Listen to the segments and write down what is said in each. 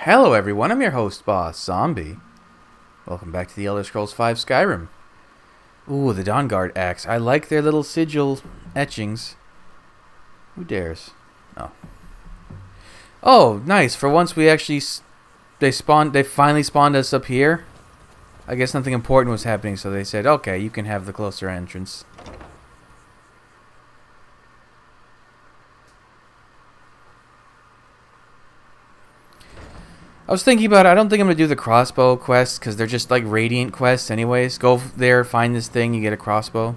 Hello everyone, I'm your host, Boss Zombie. Welcome back to the Elder Scrolls V Skyrim. Ooh, the Dawnguard axe. I like their little sigil etchings. Who dares? Oh. Oh, nice. For once we actually... They finally spawned us up here. I guess nothing important was happening, so they said, okay, you can have the closer entrance. I was thinking about it. I don't think I'm going to do the crossbow quests because they're just like radiant quests anyways. Go there, find this thing, you get a crossbow.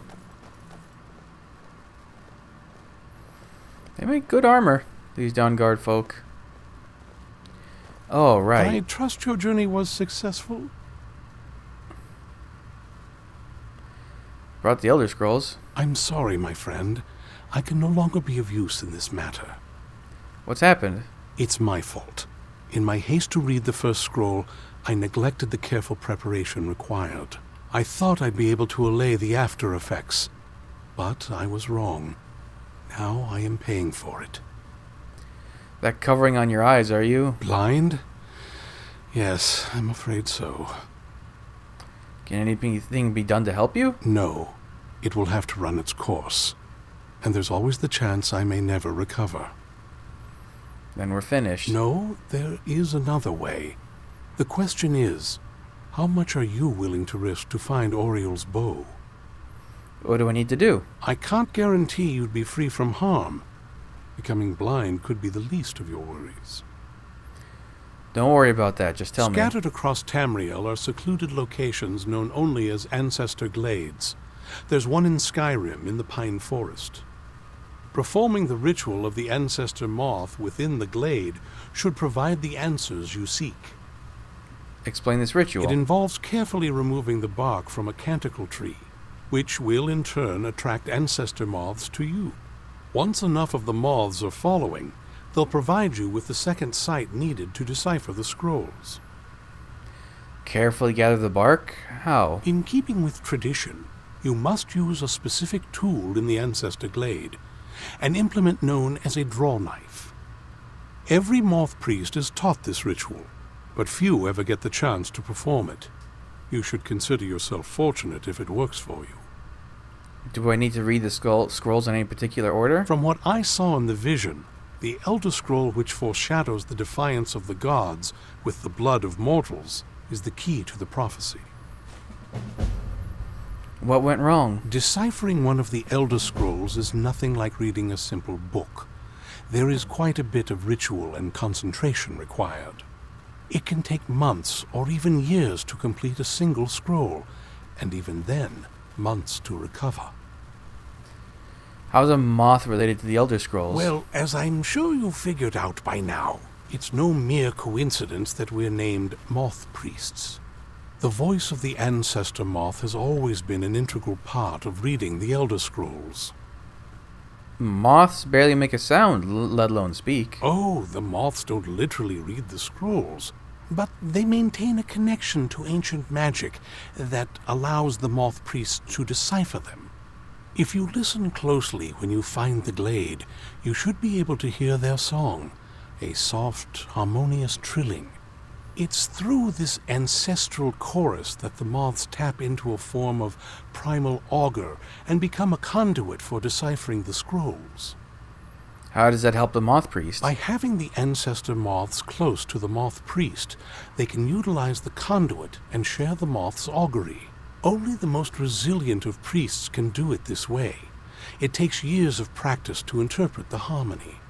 They make good armor, these Dawnguard folk. Oh, right. I trust your journey was successful. Brought the Elder Scrolls. I'm sorry, my friend. I can no longer be of use in this matter. What's happened? It's my fault. In my haste to read the first scroll, I neglected the careful preparation required. I thought I'd be able to allay the after effects, but I was wrong. Now I am paying for it. That covering on your eyes, are you? Blind? Yes, I'm afraid so. Can anything be done to help you? No. It will have to run its course. And there's always the chance I may never recover. Then we're finished. No, there is another way. The question is, how much are you willing to risk to find Auriel's bow? What do I need to do? I can't guarantee you'd be free from harm. Becoming blind could be the least of your worries. Don't worry about that, just tell me. Scattered across Tamriel are secluded locations known only as Ancestor Glades. There's one in Skyrim in the Pine Forest. Performing the ritual of the Ancestor Moth within the glade should provide the answers you seek. Explain this ritual. It involves carefully removing the bark from a canticle tree, which will in turn attract ancestor moths to you. Once enough of the moths are following, they'll provide you with the second sight needed to decipher the scrolls. Carefully gather the bark? How? In keeping with tradition, you must use a specific tool in the Ancestor Glade, an implement known as a draw knife. Every moth priest is taught this ritual, but few ever get the chance to perform it. You should consider yourself fortunate if it works for you. Do I need to read the scrolls in any particular order? From what I saw in the vision, the Elder Scroll which foreshadows the defiance of the gods with the blood of mortals is the key to the prophecy. What went wrong? Deciphering one of the Elder Scrolls is nothing like reading a simple book. There is quite a bit of ritual and concentration required. It can take months or even years to complete a single scroll, and even then, months to recover. How's a moth related to the Elder Scrolls? Well, as I'm sure you've figured out by now, it's no mere coincidence that we're named Moth Priests. The voice of the Ancestor Moth has always been an integral part of reading the Elder Scrolls. Moths barely make a sound, let alone speak. Oh, the moths don't literally read the scrolls, but they maintain a connection to ancient magic that allows the moth priests to decipher them. If you listen closely when you find the glade, you should be able to hear their song, a soft, harmonious trilling. It's through this ancestral chorus that the moths tap into a form of primal augur and become a conduit for deciphering the scrolls. How does that help the moth priest? By having the ancestor moths close to the moth priest, they can utilize the conduit and share the moth's augury. Only the most resilient of priests can do it this way. It takes years of practice to interpret the harmony.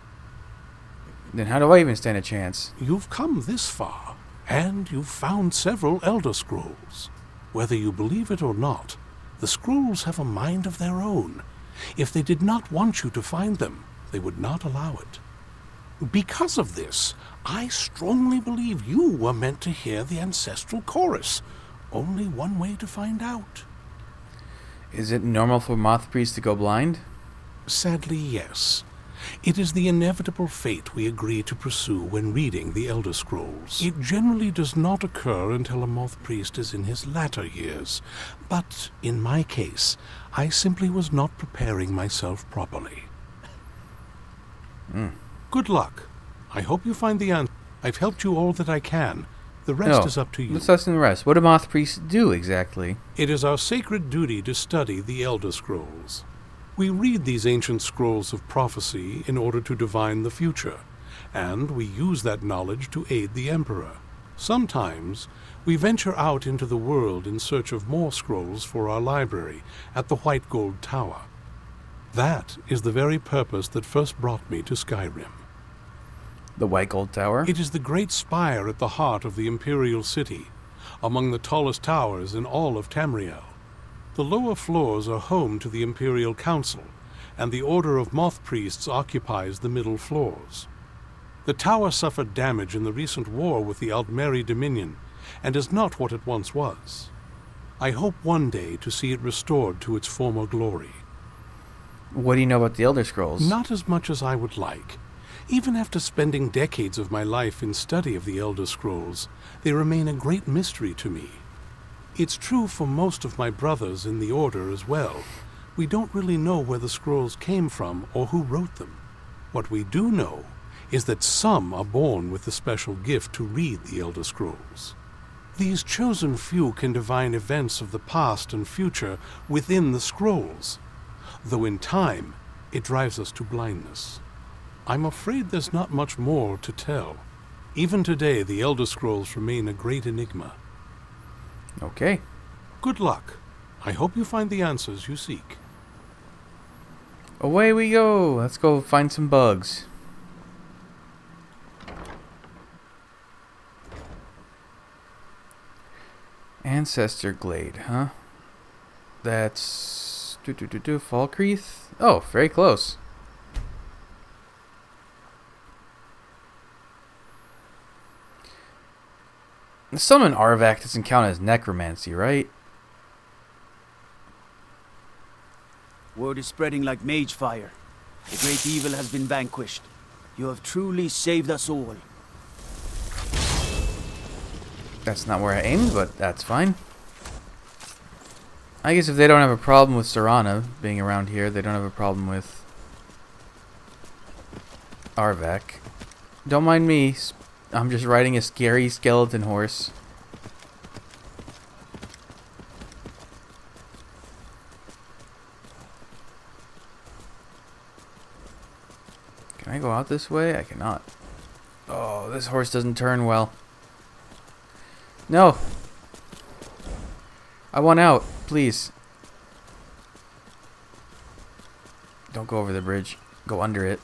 Then how do I even stand a chance? You've come this far, and you've found several Elder Scrolls. Whether you believe it or not, the scrolls have a mind of their own. If they did not want you to find them, they would not allow it. Because of this, I strongly believe you were meant to hear the ancestral chorus. Only one way to find out. Is it normal for moth priests to go blind? Sadly, yes. It is the inevitable fate we agree to pursue when reading the Elder Scrolls. It generally does not occur until a moth priest is in his latter years, but in my case, I simply was not preparing myself properly. Good luck. I hope you find the answer. I've helped you all that I can. The rest is up to you. Let's listen to the rest. What do moth priests do exactly? It is our sacred duty to study the Elder Scrolls. We read these ancient scrolls of prophecy in order to divine the future, and we use that knowledge to aid the Emperor. Sometimes we venture out into the world in search of more scrolls for our library at the White Gold Tower. That is the very purpose that first brought me to Skyrim. The White Gold Tower? It is the great spire at the heart of the Imperial City, among the tallest towers in all of Tamriel. The lower floors are home to the Imperial Council, and the Order of Moth Priests occupies the middle floors. The tower suffered damage in the recent war with the Aldmeri Dominion, and is not what it once was. I hope one day to see it restored to its former glory. What do you know about the Elder Scrolls? Not as much as I would like. Even after spending decades of my life in study of the Elder Scrolls, they remain a great mystery to me. It's true for most of my brothers in the Order as well. We don't really know where the scrolls came from or who wrote them. What we do know is that some are born with the special gift to read the Elder Scrolls. These chosen few can divine events of the past and future within the scrolls, though in time it drives us to blindness. I'm afraid there's not much more to tell. Even today, the Elder Scrolls remain a great enigma. Okay. Good luck. I hope you find the answers you seek. Away we go. Let's go find some bugs. Ancestor Glade, huh? That's... Falkreath? Oh, very close. Summon Arvak doesn't count as necromancy, right? Word is spreading like mage fire. The great evil has been vanquished. You have truly saved us all. That's not where I aimed, but that's fine. I guess if they don't have a problem with Serana being around here, they don't have a problem with Arvak. Don't mind me. I'm just riding a scary skeleton horse. Can I go out this way? I cannot. Oh, this horse doesn't turn well. No! I want out, please. Don't go over the bridge. Go under it.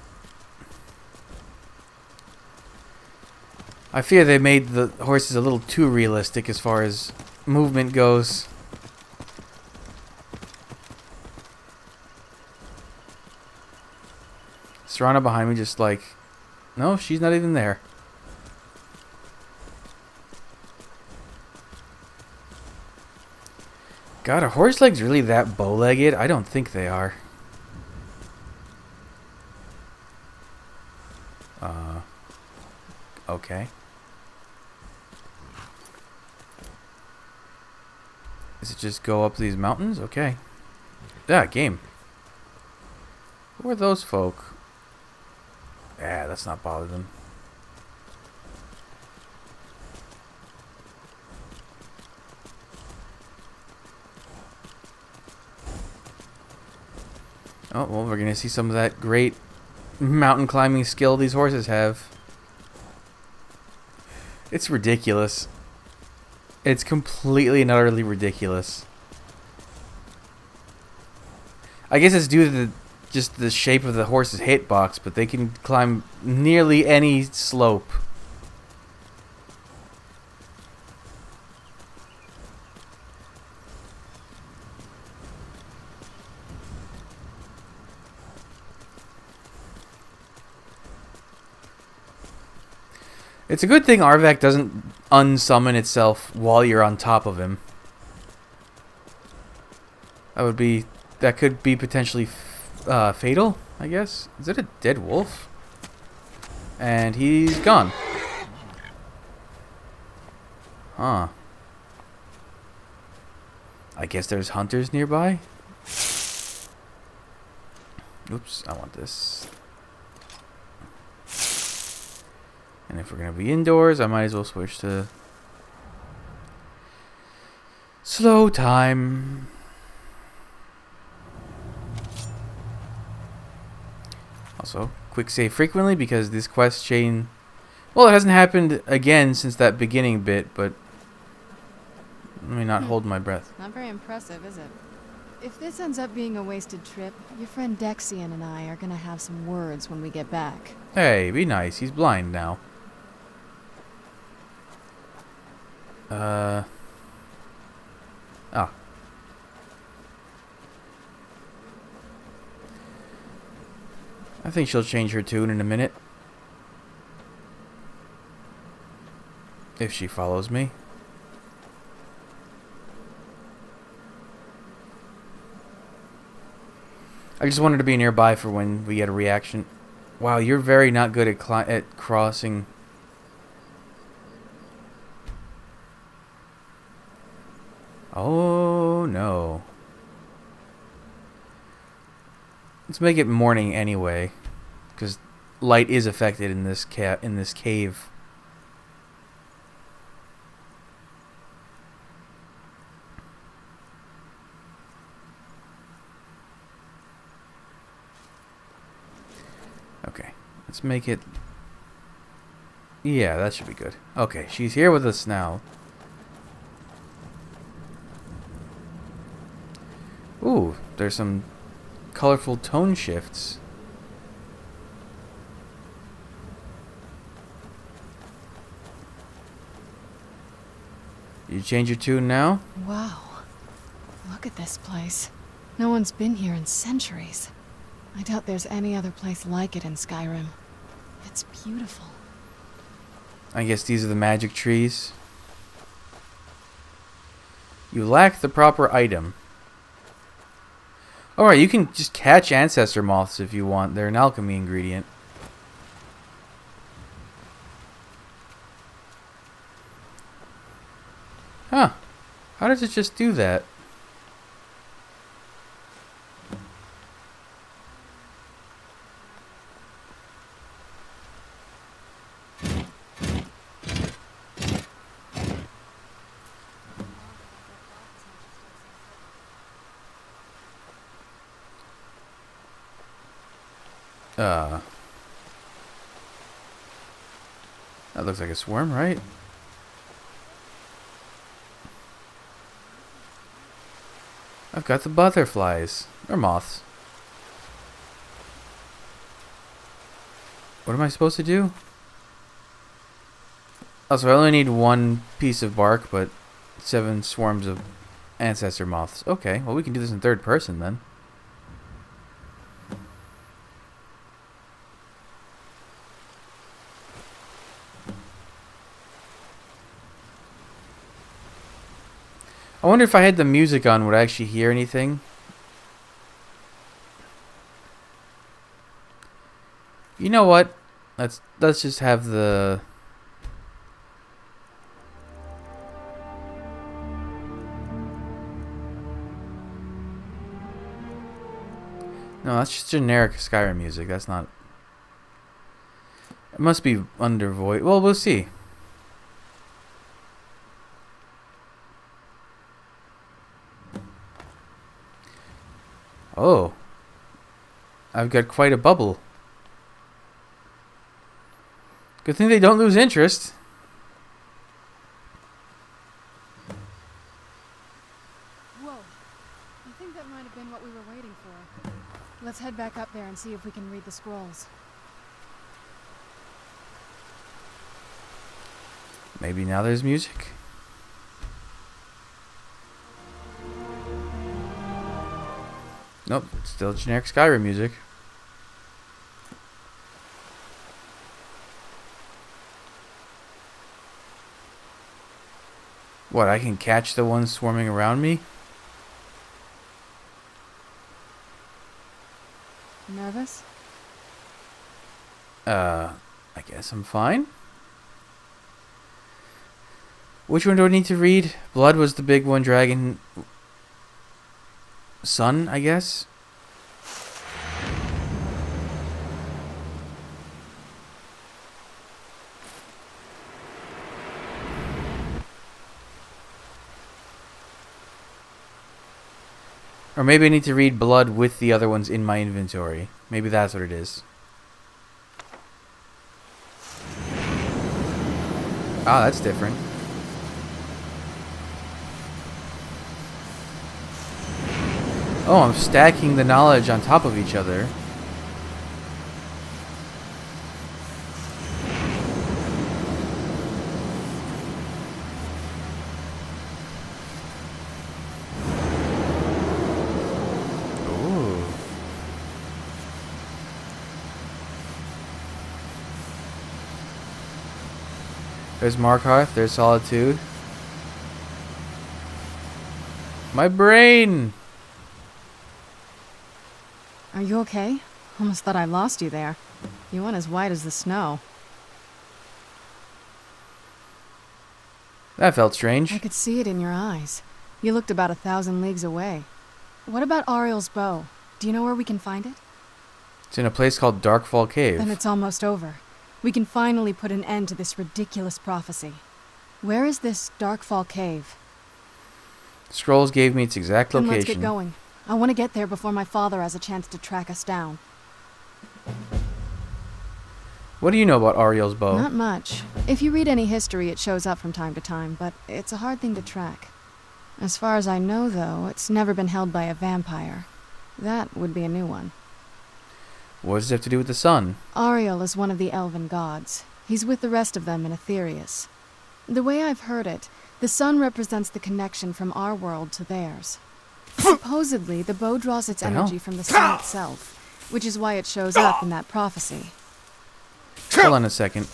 I fear they made the horses a little too realistic as far as movement goes. Serana behind me just like... No, she's not even there. God, are horse legs really that bow-legged? I don't think they are. Okay. Does it just go up these mountains? Okay. Yeah, game. Who are those folk? Yeah, let's not bother them. Oh, well, we're going to see some of that great mountain climbing skill these horses have. It's ridiculous. It's completely and utterly ridiculous. I guess it's due to just the shape of the horse's hitbox, but they can climb nearly any slope. It's a good thing Arvak doesn't unsummon itself while you're on top of him. That could be potentially fatal, I guess. Is it a dead wolf? And he's gone. Huh. I guess there's hunters nearby. Oops, I want this. And if we're going to be indoors, I might as well switch to slow time. Also, quick save frequently because this quest chain... Well, it hasn't happened again since that beginning bit, but... Let me not hold my breath. Not very impressive, is it? If this ends up being a wasted trip, your friend Dexian and I are gonna have some words when we get back. Hey, be nice. He's blind now. Ah. I think she'll change her tune in a minute. If she follows me. I just wanted to be nearby for when we get a reaction. Wow, you're very not good at crossing. Oh no. Let's make it morning anyway, because light is affected in this cave. Okay, let's make it... Yeah, that should be good. Okay, she's here with us now. Ooh, there's some colorful tone shifts. You change your tune now? Wow. Look at this place. No one's been here in centuries. I doubt there's any other place like it in Skyrim. It's beautiful. I guess these are the magic trees. You lack the proper item. Alright, you can just catch ancestor moths if you want. They're an alchemy ingredient. Huh. How does it just do that? That looks like a swarm, right? I've got the butterflies. Or moths. What am I supposed to do? Oh, so I only need one piece of bark, but 7 swarms of ancestor moths. Okay, well we can do this in third person then. I wonder if I had the music on, would I actually hear anything? You know what? Let's just have the... No, that's just generic Skyrim music. That's not... It must be under voice. Well, we'll see. Oh. I've got quite a bubble. Good thing they don't lose interest. Whoa. I think that might have been what we were waiting for. Let's head back up there and see if we can read the scrolls. Maybe now there's music. Nope, still generic Skyrim music. What, I can catch the ones swarming around me? Nervous? I guess I'm fine. Which one do I need to read? Blood was the big one, dragon... Sun, I guess? Or maybe I need to read blood with the other ones in my inventory. Maybe that's what it is. Ah, that's different. Oh, I'm stacking the knowledge on top of each other. Ooh. There's Markarth, there's Solitude. My brain! Are you okay? Almost thought I lost you there. You went as white as the snow. That felt strange. I could see it in your eyes. You looked about 1,000 leagues away. What about Auriel's bow? Do you know where we can find it? It's in a place called Darkfall Cave. Then it's almost over. We can finally put an end to this ridiculous prophecy. Where is this Darkfall Cave? Scrolls gave me its exact Then location. let's get going. I want to get there before my father has a chance to track us down. What do you know about Auriel's bow? Not much. If you read any history, it shows up from time to time, but it's a hard thing to track. As far as I know, though, it's never been held by a vampire. That would be a new one. What does it have to do with the sun? Auriel is one of the elven gods. He's with the rest of them in Aetherius. The way I've heard it, the sun represents the connection from our world to theirs. Supposedly, the bow draws its energy from the sun itself, which is why it shows up in that prophecy. Hold on a second.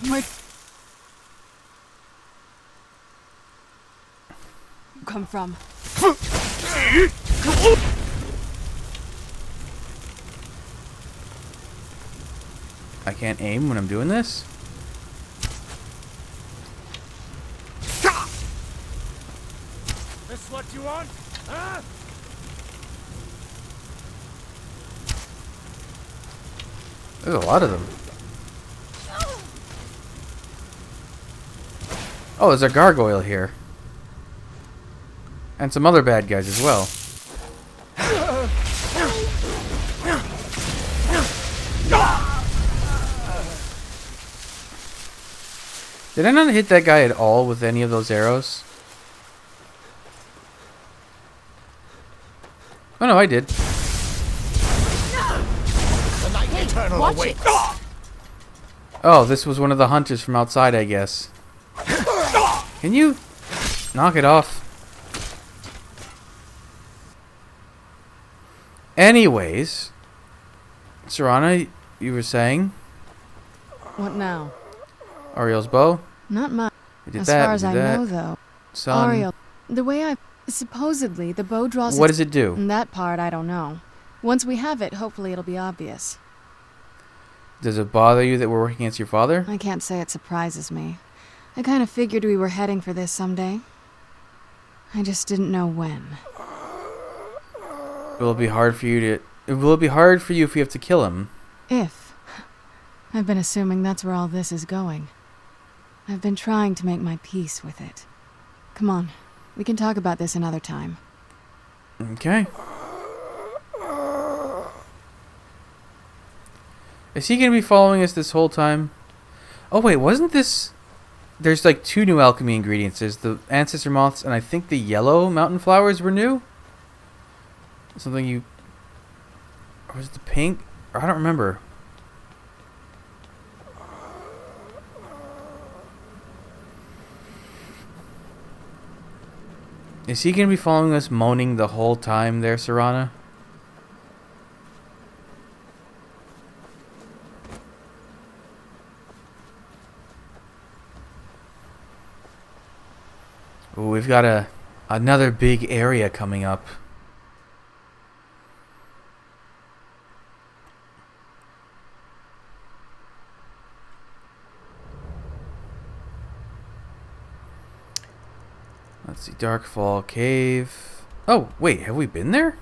Come from? I can't aim when I'm doing this? This what you want? Huh? There's a lot of them. Oh, there's a gargoyle here. And some other bad guys as well. Did I not hit that guy at all with any of those arrows? Oh no, I did. Watch it. Oh, this was one of the hunters from outside, I guess. Can you knock it off? Anyways, Serana, you were saying What now? Auriel's bow? Not much. We did As that, far we as did I that. know, though. Sun. Auriel, the way I... Supposedly, the bow draws What does it do? That part, I don't know. Once we have it, hopefully it'll be obvious. Does it bother you that we're working against your father? I can't say it surprises me. I kind of figured we were heading for this someday. I just didn't know when. Will it be hard for you to... Will it be hard for you if we have to kill him? If. I've been assuming that's where all this is going. I've been trying to make my peace with it. Come on. We can talk about this another time. Okay. Is he going to be following us this whole time? Oh wait, wasn't this... There's like 2 new alchemy ingredients. There's the ancestor moths and I think the yellow mountain flowers were new? Something you... Or was it the pink? Or I don't remember. Is he going to be following us moaning the whole time there, Serana? Ooh, we've got another big area coming up. Let's see, Darkfall Cave. Oh, wait, have we been there?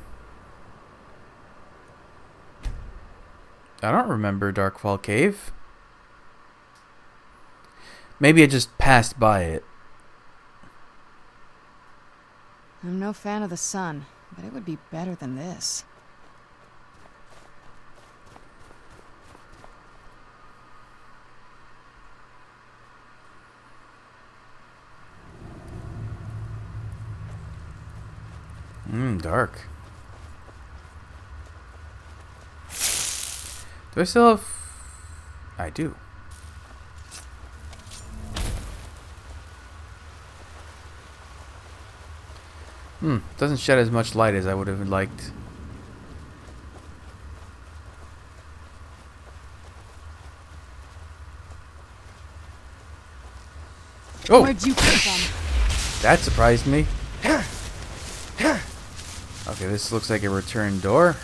I don't remember Darkfall Cave. Maybe I just passed by it. I'm no fan of the sun, but it would be better than this. Dark. Do I still have... I do. Doesn't shed as much light as I would have liked. Oh! Where'd you come from? That surprised me. Okay, this looks like a return door.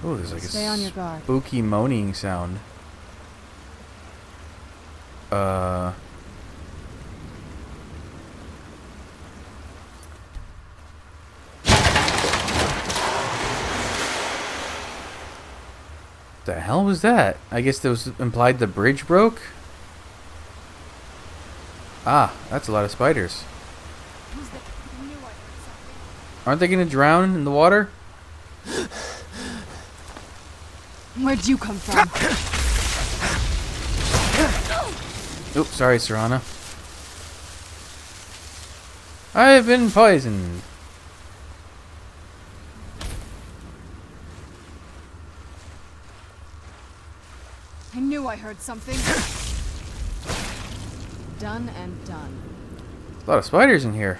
Oh, there's like Stay on your guard. spooky moaning sound. The hell was that? I guess there was implied the bridge broke? Ah, that's a lot of spiders. Aren't they gonna drown in the water? Where'd you come from? Oops, sorry, Serana. I have been poisoned. I knew I heard something. Done and done. A lot of spiders in here.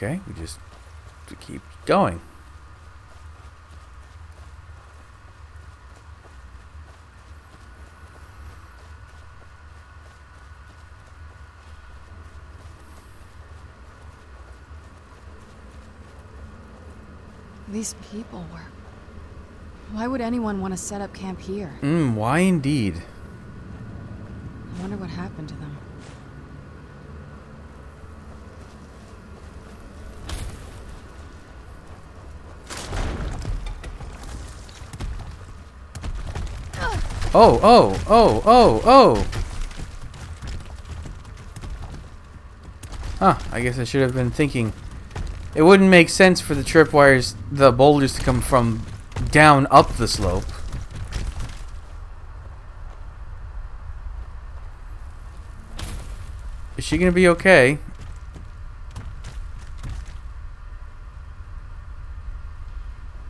Okay, we just keep going. These people were... Why would anyone want to set up camp here? Why indeed? I wonder what happened to them. Oh! Huh, I guess I should have been thinking. It wouldn't make sense for the tripwires, the boulders to come from down up the slope. Is she gonna be okay?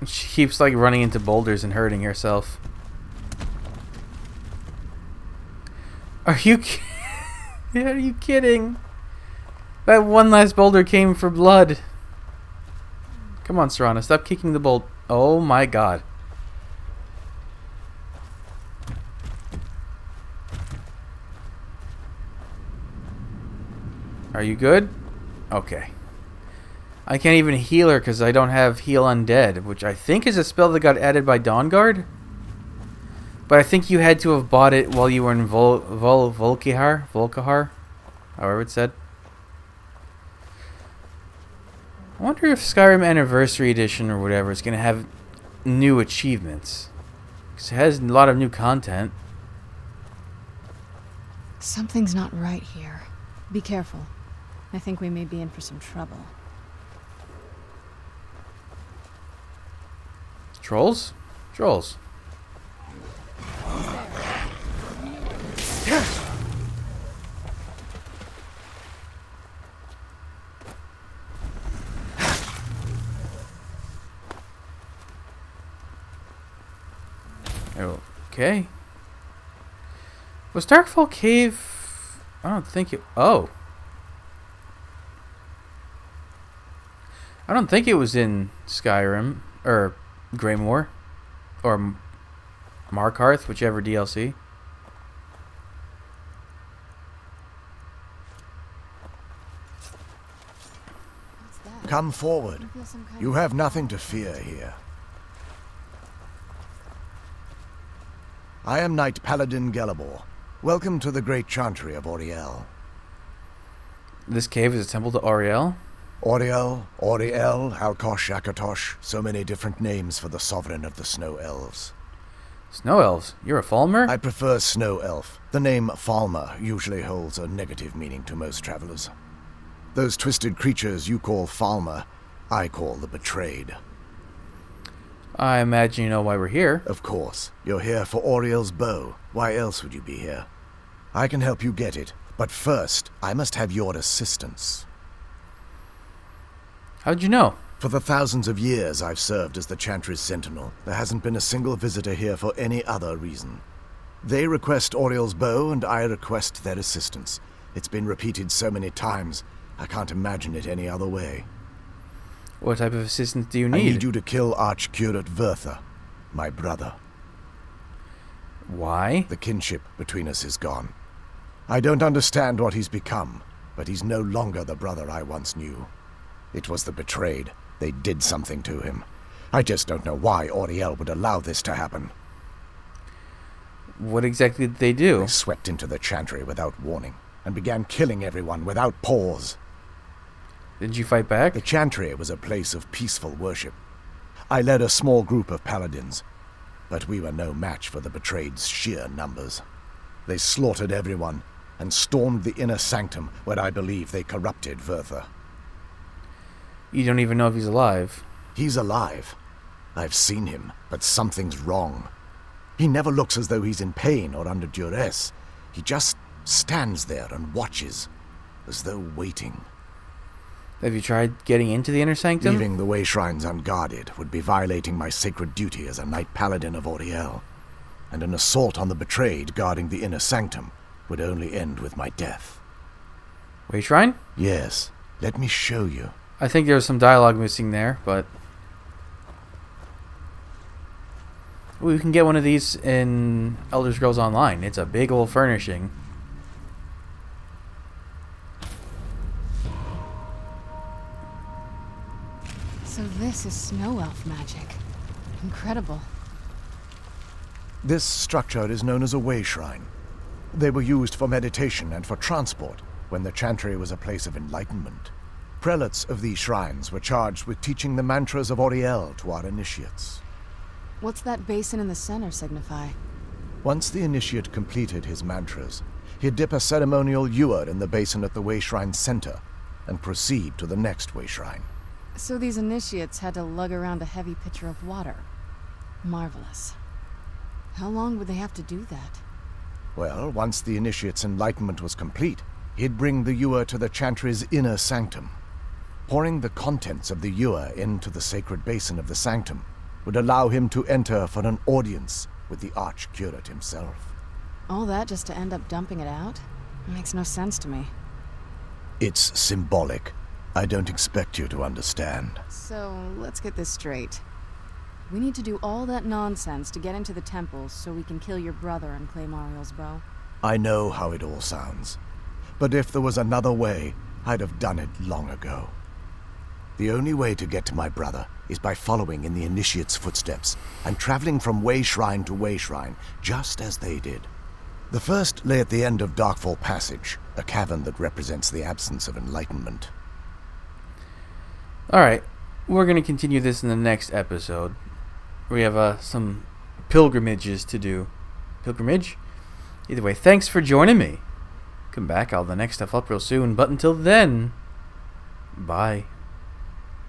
She keeps like running into boulders and hurting herself. Are you Are you kidding? That one last boulder came for blood. Come on, Serana, stop kicking the bolt. Oh my god. Are you good? Okay. I can't even heal her because I don't have Heal Undead, which I think is a spell that got added by Dawnguard. But I think you had to have bought it while you were in Volkihar, however it's said. I wonder if Skyrim Anniversary Edition or whatever is going to have new achievements. Because it has a lot of new content. Something's not right here. Be careful. I think we may be in for some trouble. Trolls? Trolls. Okay. Was Darkfall Cave... I don't think it... Oh. I don't think it was in Skyrim. Or Greymoor. Or Markarth, whichever DLC. What's that? Come forward. I feel some kind You of- have nothing to fear here. I am Knight Paladin Gelabor. Welcome to the great Chantry of Auriel. This cave is a temple to Auriel? Auriel, Alkosh, Akatosh, so many different names for the sovereign of the Snow Elves. Snow elves? You're a Falmer? I prefer Snow Elf. The name Falmer usually holds a negative meaning to most travelers. Those twisted creatures you call Falmer, I call the Betrayed. I imagine you know why we're here. Of course. You're here for Auriel's bow. Why else would you be here? I can help you get it, but first, I must have your assistance. How'd you know? For the thousands of years I've served as the Chantry's sentinel, there hasn't been a single visitor here for any other reason. They request Auriel's bow, and I request their assistance. It's been repeated so many times, I can't imagine it any other way. What type of assistance do you I need? need you to kill Archcurate Vertha, my brother. Why? The kinship between us is gone. I don't understand what he's become, but he's no longer the brother I once knew. It was the Betrayed. They did something to him. I just don't know why Auriel would allow this to happen. What exactly did they do? They swept into the Chantry without warning, and began killing everyone without pause. Did you fight back? The Chantry was a place of peaceful worship. I led a small group of paladins, but we were no match for the Betrayed's sheer numbers. They slaughtered everyone, and stormed the inner sanctum where I believe they corrupted Vertha. You don't even know if he's alive. He's alive. I've seen him, but something's wrong. He never looks as though he's in pain or under duress. He just stands there and watches, as though waiting. Have you tried getting into the inner sanctum? Leaving the way shrines unguarded would be violating my sacred duty as a Knight Paladin of Auriel, and an assault on the Betrayed guarding the inner sanctum would only end with my death. Way shrine? Yes, let me show you. I think there was some dialogue missing there, but... we can get one of these in Elder Scrolls Online. It's a big old furnishing. So this is snow elf magic. Incredible. This structure is known as a way shrine. They were used for meditation and for transport when the Chantry was a place of enlightenment. Prelates of these shrines were charged with teaching the mantras of Auriel to our initiates. What's that basin in the center signify? Once the initiate completed his mantras, he'd dip a ceremonial ewer in the basin at the way shrine's center and proceed to the next way shrine. So these initiates had to lug around a heavy pitcher of water. Marvelous. How long would they have to do that? Well, once the initiate's enlightenment was complete, he'd bring the ewer to the Chantry's inner sanctum. Pouring the contents of the ewer into the sacred basin of the sanctum would allow him to enter for an audience with the Archcurate himself. All that just to end up dumping it out? It makes no sense to me. It's symbolic. I don't expect you to understand. So, let's get this straight. We need to do all that nonsense to get into the temple so we can kill your brother and claim Auriel's bow. I know how it all sounds. But if there was another way, I'd have done it long ago. The only way to get to my brother is by following in the initiate's footsteps and traveling from way shrine to way shrine, just as they did. The first lay at the end of Darkfall Passage, a cavern that represents the absence of enlightenment. Alright, we're going to continue this in the next episode. We have some pilgrimages to do. Pilgrimage? Either way, thanks for joining me. Come back, I'll have the next stuff up real soon, but until then, bye.